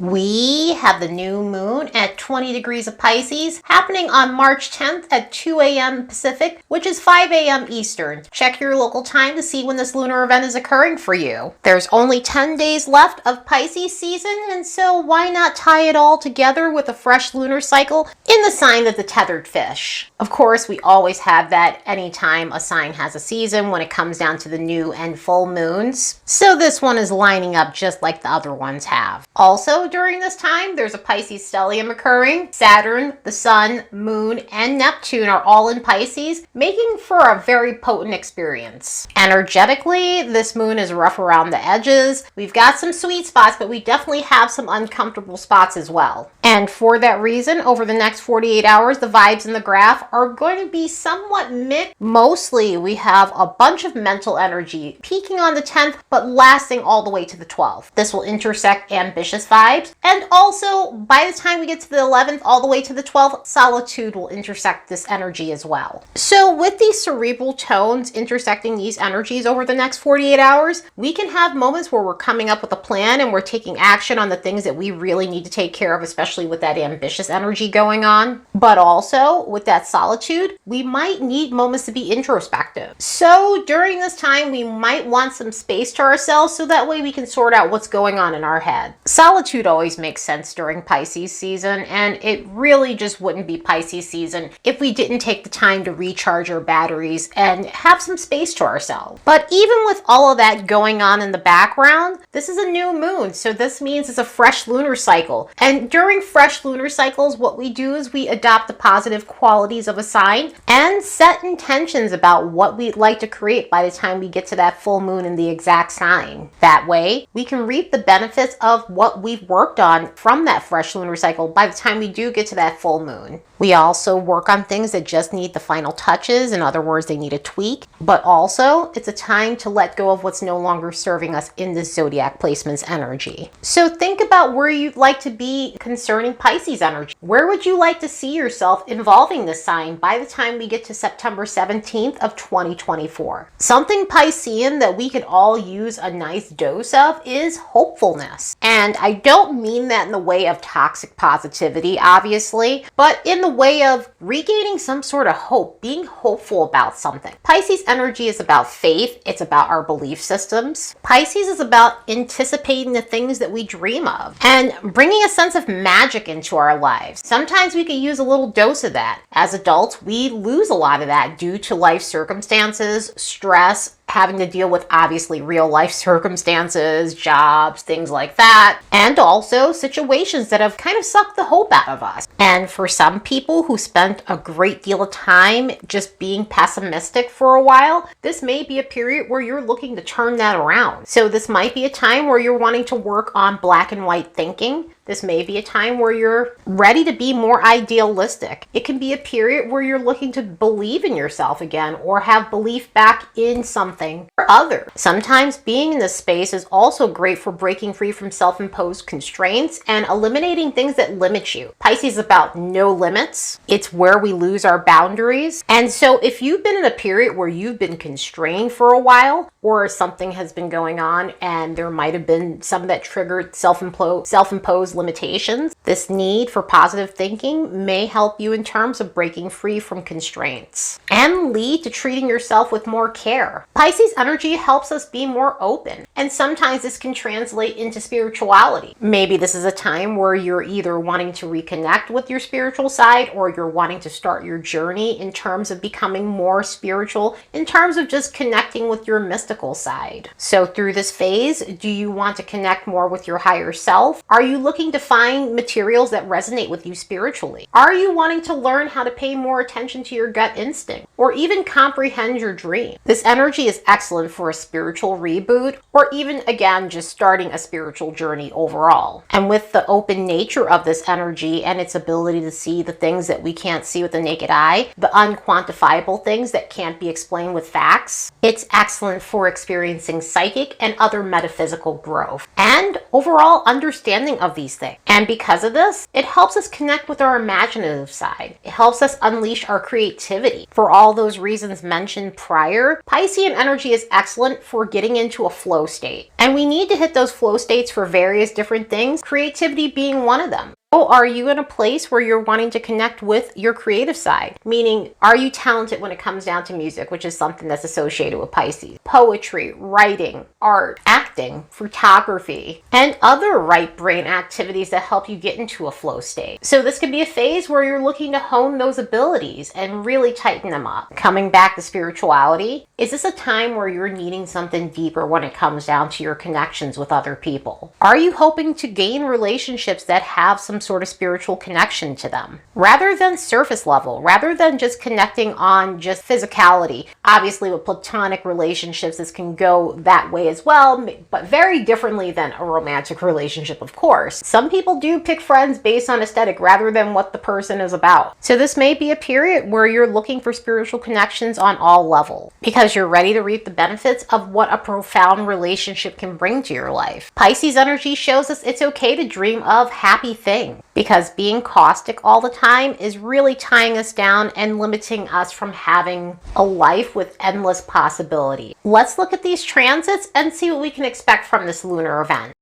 We have the new moon at 20 degrees of Pisces happening on March 10th at 2 a.m. Pacific, which is 5 a.m. Eastern. Check your local time to see when this lunar event is occurring for you. There's only 10 days left of Pisces season, and so why not tie it all together with a fresh lunar cycle in the sign of the tethered fish? Of course, we always have that anytime a sign has a season when it comes down to the new and full moons. So this one is lining up just like the other ones have. Also, during this time, there's a Pisces stellium occurring. Saturn, the Sun, Moon, and Neptune are all in Pisces, making for a very potent experience. Energetically, this moon is rough around the edges. We've got some sweet spots, but we definitely have some uncomfortable spots as well. And for that reason, over the next 48 hours, the vibes in the graph are going to be somewhat mixed. Mostly, we have a bunch of mental energy peaking on the 10th, but lasting all the way to the 12th. This will intersect ambitious vibes. And also, by the time we get to the 11th all the way to the 12th, solitude will intersect this energy as well. So with these cerebral tones intersecting these energies over the next 48 hours, we can have moments where we're coming up with a plan and we're taking action on the things that we really need to take care of, especially with that ambitious energy going on. But also, with that solitude, we might need moments to be introspective. So during this time, we might want some space to ourselves so that way we can sort out what's going on in our head. Solitude always makes sense during Pisces season, and it really just wouldn't be Pisces season if we didn't take the time to recharge our batteries and have some space to ourselves. But even with all of that going on in the background, this is a new moon, so this means it's a fresh lunar cycle. And during fresh lunar cycles, what we do is we adopt the positive qualities of a sign and set intentions about what we'd like to create by the time we get to that full moon in the exact sign. That way, we can reap the benefits of what we've worked on from that fresh lunar cycle by the time we do get to that full moon. We also work on things that just need the final touches. In other words, they need a tweak. But also, it's a time to let go of what's no longer serving us in this zodiac placement's energy. So think about where you'd like to be concerning Pisces energy. Where would you like to see yourself involving this sign by the time we get to September 17th of 2024? Something Piscean that we could all use a nice dose of is hopefulness. And I don't mean that in the way of toxic positivity, obviously, but in the way of regaining some sort of hope, being hopeful about something. Pisces energy is about faith. It's about our belief systems. Pisces is about anticipating the things that we dream of and bringing a sense of magic into our lives. Sometimes we could use a little dose of that. As adults, we lose a lot of that due to life circumstances, stress, having to deal with obviously real life circumstances, jobs, things like that, and also situations that have kind of sucked the hope out of us. And for some people who spent a great deal of time just being pessimistic for a while, this may be a period where you're looking to turn that around. So this might be a time where you're wanting to work on black and white thinking. This may be a time where you're ready to be more idealistic. It can be a period where you're looking to believe in yourself again or have belief back in something or other. Sometimes being in this space is also great for breaking free from self-imposed constraints and eliminating things that limit you. Pisces is about no limits. It's where we lose our boundaries. And so if you've been in a period where you've been constrained for a while or something has been going on and there might have been some that triggered self-imposed limitations, this need for positive thinking may help you in terms of breaking free from constraints and lead to treating yourself with more care. Pisces energy helps us be more open, and sometimes this can translate into spirituality. Maybe this is a time where you're either wanting to reconnect with your spiritual side or you're wanting to start your journey in terms of becoming more spiritual, in terms of just connecting with your mystical side. So through this phase, do you want to connect more with your higher self? Are you looking to find materials that resonate with you spiritually? Are you wanting to learn how to pay more attention to your gut instinct or even comprehend your dream? This energy is excellent for a spiritual reboot or even, again, just starting a spiritual journey overall. And with the open nature of this energy and its ability to see the things that we can't see with the naked eye, the unquantifiable things that can't be explained with facts, it's excellent for experiencing psychic and other metaphysical growth and overall understanding of these these things. And because of this, it helps us connect with our imaginative side. It helps us unleash our creativity. For all those reasons mentioned prior, Piscean energy is excellent for getting into a flow state. And we need to hit those flow states for various different things, creativity being one of them. Oh, are you in a place where you're wanting to connect with your creative side? Meaning, are you talented when it comes down to music, which is something that's associated with Pisces? Poetry, writing, art, acting, photography, and other right brain activities that help you get into a flow state. So this could be a phase where you're looking to hone those abilities and really tighten them up. Coming back to spirituality, is this a time where you're needing something deeper when it comes down to your connections with other people? Are you hoping to gain relationships that have some sort of spiritual connection to them rather than surface level, rather than just connecting on just physicality? Obviously with platonic relationships, this can go that way as well, but very differently than a romantic relationship, of course. Some people do pick friends based on aesthetic rather than what the person is about. So this may be a period where you're looking for spiritual connections on all levels because you're ready to reap the benefits of what a profound relationship can bring to your life. Pisces energy shows us it's okay to dream of happy things, because being caustic all the time is really tying us down and limiting us from having a life with endless possibility. Let's look at these transits and see what we can expect from this lunar event.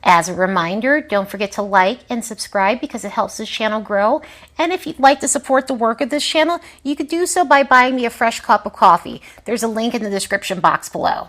As a reminder, don't forget to like and subscribe because it helps this channel grow. And if you'd like to support the work of this channel, you could do so by buying me a fresh cup of coffee. There's a link in the description box below.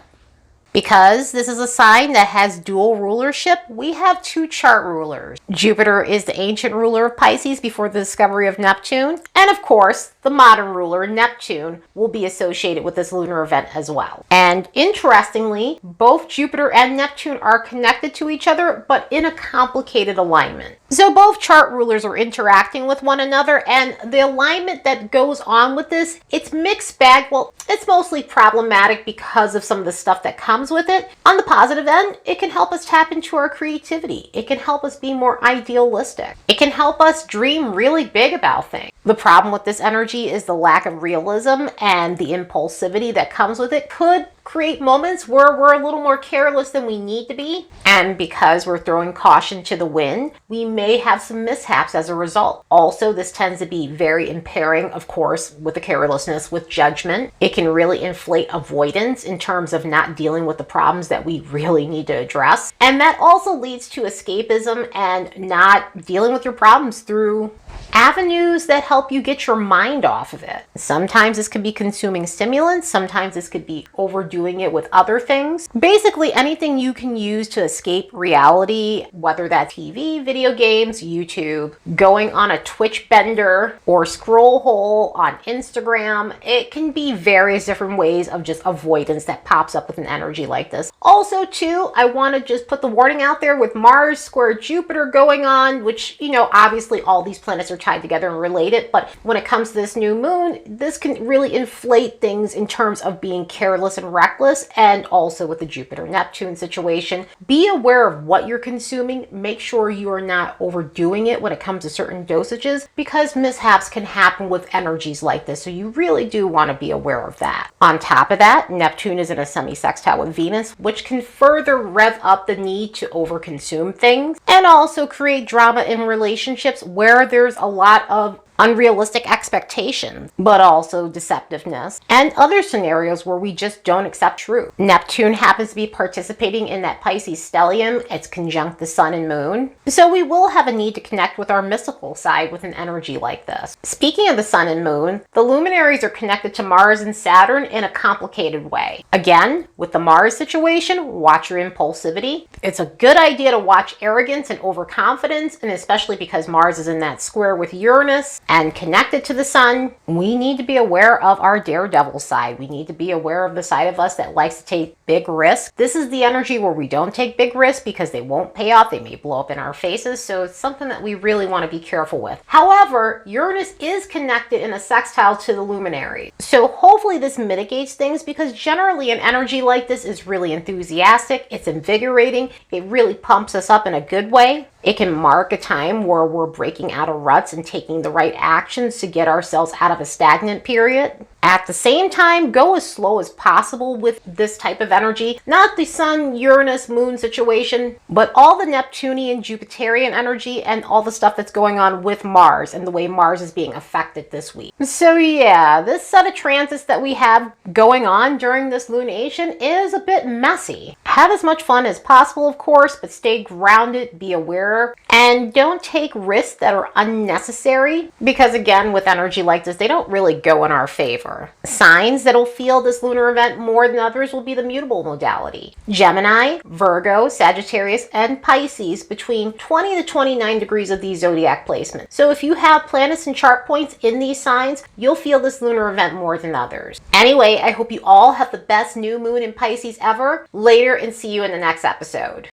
Because this is a sign that has dual rulership, we have two chart rulers. Jupiter is the ancient ruler of Pisces before the discovery of Neptune. And of course, the modern ruler, Neptune, will be associated with this lunar event as well. And interestingly, both Jupiter and Neptune are connected to each other, but in a complicated alignment. So both chart rulers are interacting with one another, and the alignment that goes on with this, it's mixed bag. Well, it's mostly problematic because of some of the stuff that comes with it. On the positive end, it can help us tap into our creativity. It can help us be more idealistic. It can help us dream really big about things. The problem with this energy is the lack of realism, and the impulsivity that comes with it could create moments where we're a little more careless than we need to be. And because we're throwing caution to the wind, we may have some mishaps as a result. Also, this tends to be very impairing, of course, with the carelessness, with judgment. It can really inflate avoidance in terms of not dealing with the problems that we really need to address. And that also leads to escapism and not dealing with your problems through avenues that help you get your mind off of it. Sometimes this could be consuming stimulants, sometimes this could be overdoing it with other things. Basically anything you can use to escape reality, whether that's TV, video games, YouTube, going on a Twitch bender or scroll hole on Instagram. It can be various different ways of just avoidance that pops up with an energy like this. Also too, I want to just put the warning out there with Mars square Jupiter going on, which, you know, obviously all these planets are tied together and related, but when it comes to this new moon, this can really inflate things in terms of being careless and reckless. And also with the Jupiter-Neptune situation, be aware of what you're consuming. Make sure you are not overdoing it when it comes to certain dosages, because mishaps can happen with energies like this. So you really do want to be aware of that. On top of that, Neptune is in a semi-sextile with Venus, which can further rev up the need to overconsume things and also create drama in relationships where there's a lot of unrealistic expectations, but also deceptiveness, and other scenarios where we just don't accept truth. Neptune happens to be participating in that Pisces stellium. It's conjunct the sun and moon. So we will have a need to connect with our mystical side with an energy like this. Speaking of the sun and moon, the luminaries are connected to Mars and Saturn in a complicated way. Again, with the Mars situation, watch your impulsivity. It's a good idea to watch arrogance and overconfidence, and especially because Mars is in that square with Uranus and connected to the sun, we need to be aware of our daredevil side. We need to be aware of the side of us that likes to take big risks. This is the energy where we don't take big risks because they won't pay off. They may blow up in our faces. So it's something that we really want to be careful with. However, Uranus is connected in a sextile to the luminary. So hopefully this mitigates things, because generally an energy like this is really enthusiastic. It's invigorating. It really pumps us up in a good way. It can mark a time where we're breaking out of ruts and taking the right actions to get ourselves out of a stagnant period. At the same time, go as slow as possible with this type of energy. Not the Sun, Uranus, Moon situation, but all the Neptunian, Jupiterian energy and all the stuff that's going on with Mars and the way Mars is being affected this week. So yeah, this set of transits that we have going on during this lunation is a bit messy. Have as much fun as possible, of course, but stay grounded, be aware, and don't take risks that are unnecessary because, again, with energy like this, they don't really go in our favor. Signs that'll feel this lunar event more than others will be the mutable modality. Gemini, Virgo, Sagittarius, and Pisces between 20 to 29 degrees of these zodiac placements. So if you have planets and chart points in these signs, you'll feel this lunar event more than others. Anyway, I hope you all have the best new moon in Pisces ever. Later, and see you in the next episode.